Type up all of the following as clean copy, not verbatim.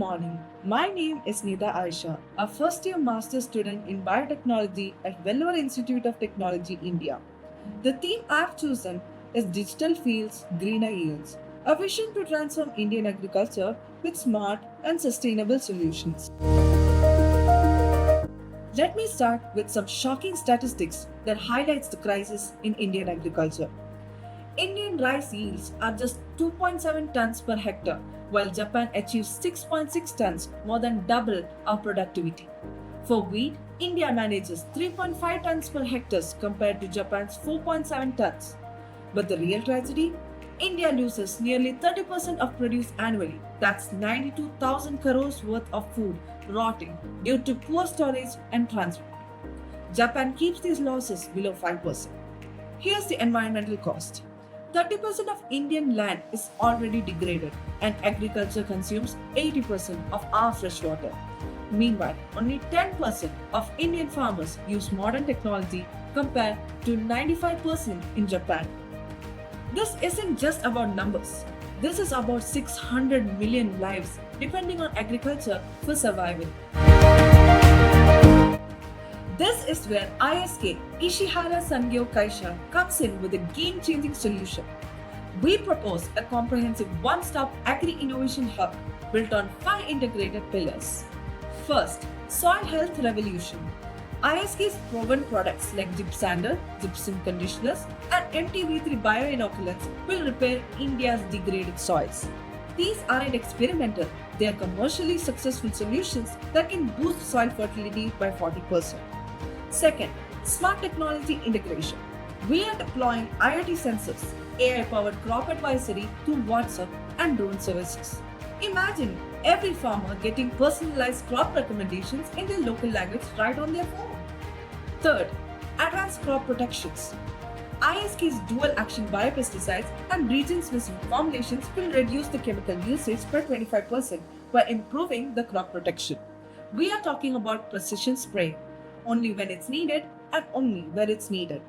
morning. My name is Nida Aisha, a first year master's student in biotechnology at Vellore Institute of Technology, India. The theme I've chosen is Digital Fields, Greener Yields, a vision to transform Indian agriculture with smart and sustainable solutions. Let me start with some shocking statistics that highlights the crisis in Indian agriculture. Indian rice yields are just 2.7 tons per hectare, while Japan achieves 6.6 tons, more than double our productivity. For wheat, India manages 3.5 tons per hectare compared to Japan's 4.7 tons. But the real tragedy? India loses nearly 30% of produce annually. That's 92,000 crores worth of food rotting due to poor storage and transport. Japan keeps these losses below 5%. Here's the environmental cost. 30% of Indian land is already degraded, and agriculture consumes 80% of our fresh water. Meanwhile, only 10% of Indian farmers use modern technology compared to 95% in Japan. This isn't just about numbers. This is about 600 million lives depending on agriculture for survival. This is where ISK, Ishihara Sangyo Kaisha, comes in with a game-changing solution. We propose a comprehensive one-stop agri-innovation hub built on 5 integrated pillars. First, soil health revolution. ISK's proven products like Gypsander, gypsum conditioners, and MTV3 bioinoculants will repair India's degraded soils. These aren't experimental, they are commercially successful solutions that can boost soil fertility by 40%. Second, smart technology integration. We are deploying IoT sensors, AI-powered crop advisory through WhatsApp and drone services. Imagine every farmer getting personalized crop recommendations in their local language right on their phone. Third, advanced crop protections. ISK's dual-action biopesticides and region-specific formulations will reduce the chemical usage by 25% by improving the crop protection. We are talking about precision spraying, only when it's needed and only where it's needed.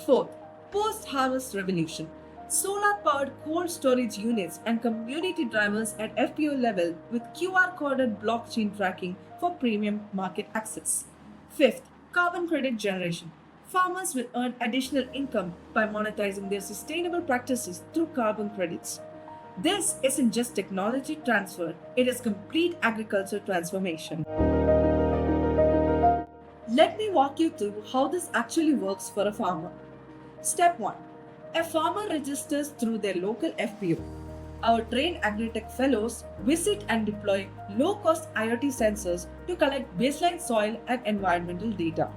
Fourth, post-harvest revolution. Solar-powered cold storage units and community drivers at FPO level with QR-coded blockchain tracking for premium market access. Fifth, carbon credit generation. Farmers will earn additional income by monetizing their sustainable practices through carbon credits. This isn't just technology transfer, it is complete agriculture transformation. Let me walk you through how this actually works for a farmer. Step 1. A farmer registers through their local FPO. Our trained agri-tech fellows visit and deploy low-cost IoT sensors to collect baseline soil and environmental data.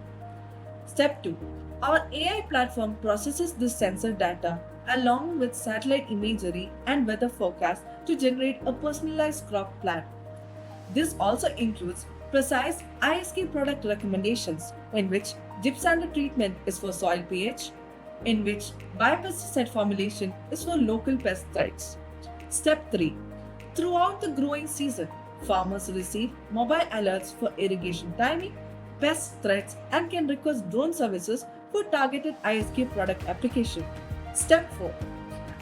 Step 2. Our AI platform processes this sensor data along with satellite imagery and weather forecast to generate a personalized crop plan. This also includes precise ISK product recommendations, in which Gypsander treatment is for soil pH, in which biopesticide formulation is for local pest threats. Step 3. Throughout the growing season, farmers receive mobile alerts for irrigation timing, pest threats, and can request drone services for targeted ISK product application. Step 4.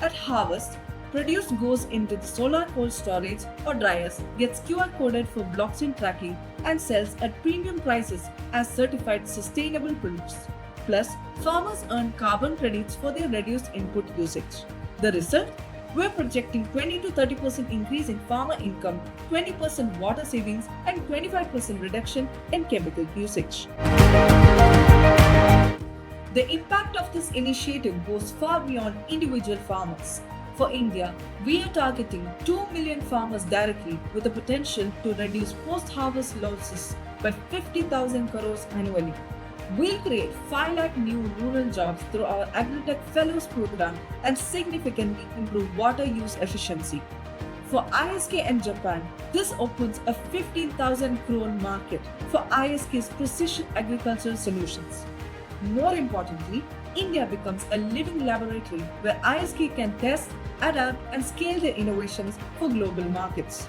At harvest, produce goes into the solar cold storage or dryers, gets QR coded for blockchain tracking, and sells at premium prices as certified sustainable produce. Plus, farmers earn carbon credits for their reduced input usage. The result? We're projecting 20 to 30% increase in farmer income, 20% water savings, and 25% reduction in chemical usage. The impact of this initiative goes far beyond individual farmers. For India, we are targeting 2 million farmers directly with the potential to reduce post-harvest losses by 50,000 crores annually. We'll create 5 lakh new rural jobs through our Agritech Fellows program and significantly improve water use efficiency. For ISK and Japan, this opens a 15,000 crore market for ISK's precision agricultural solutions. More importantly, India becomes a living laboratory where ISK can test, adapt, and scale their innovations for global markets.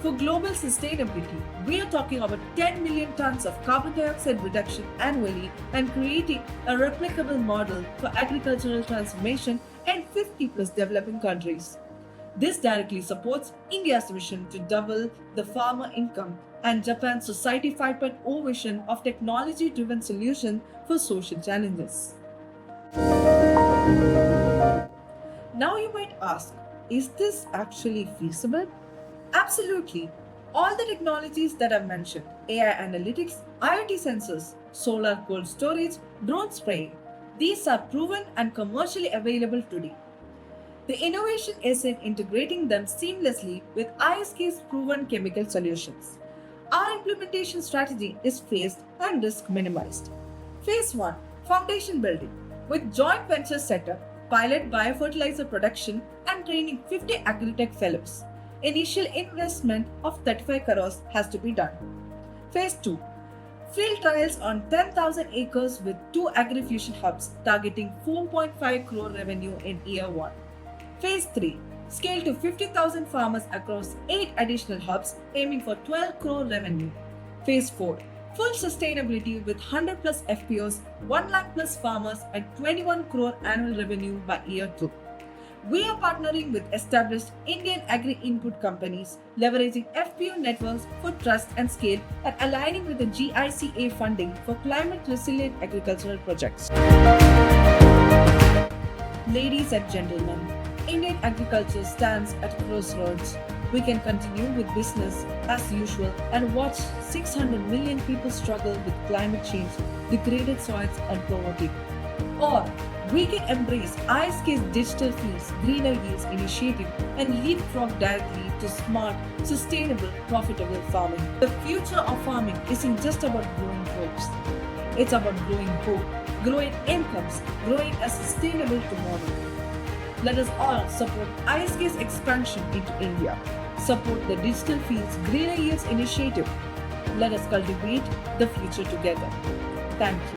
For global sustainability, we are talking about 10 million tons of carbon dioxide reduction annually and creating a replicable model for agricultural transformation in 50 plus developing countries. This directly supports India's mission to double the farmer income and Japan's Society 5.0 vision of technology driven solutions for social challenges. Now you might ask, is this actually feasible? Absolutely. All the technologies that I've mentioned AI analytics, IoT sensors, solar cold storage, drone spraying these are proven and commercially available today. The innovation is in integrating them seamlessly with ISK's proven chemical solutions. Our implementation strategy is phased and risk minimized. Phase 1 Foundation building with joint venture setup, pilot biofertilizer production, and training 50 agritech fellows. Initial investment of 35 crores has to be done. Phase 2 Field trials on 10,000 acres with 2 agri-fusion hubs targeting 4.5 crore revenue in year 1. Phase 3 Scale to 50,000 farmers across 8 additional hubs aiming for 12 crore revenue. Phase 4 Full sustainability with 100 plus FPOs, 1 lakh plus farmers and 21 crore annual revenue by year 2. We are partnering with established Indian agri-input companies, leveraging FPO networks for trust and scale and aligning with the GICA funding for climate-resilient agricultural projects. Ladies and gentlemen, Indian agriculture stands at a crossroads. We can continue with business as usual and watch 600 million people struggle with climate change, degraded soils and poverty. Or we can embrace ISK's Digital Fields Greener Yields initiative and leapfrog directly to smart, sustainable, profitable farming. The future of farming isn't just about growing crops. It's about growing hope, growing incomes, growing a sustainable tomorrow. Let us all support ISK's expansion into India. Support the Digital Fields Greener Yields initiative. Let us cultivate the future together. Thank you.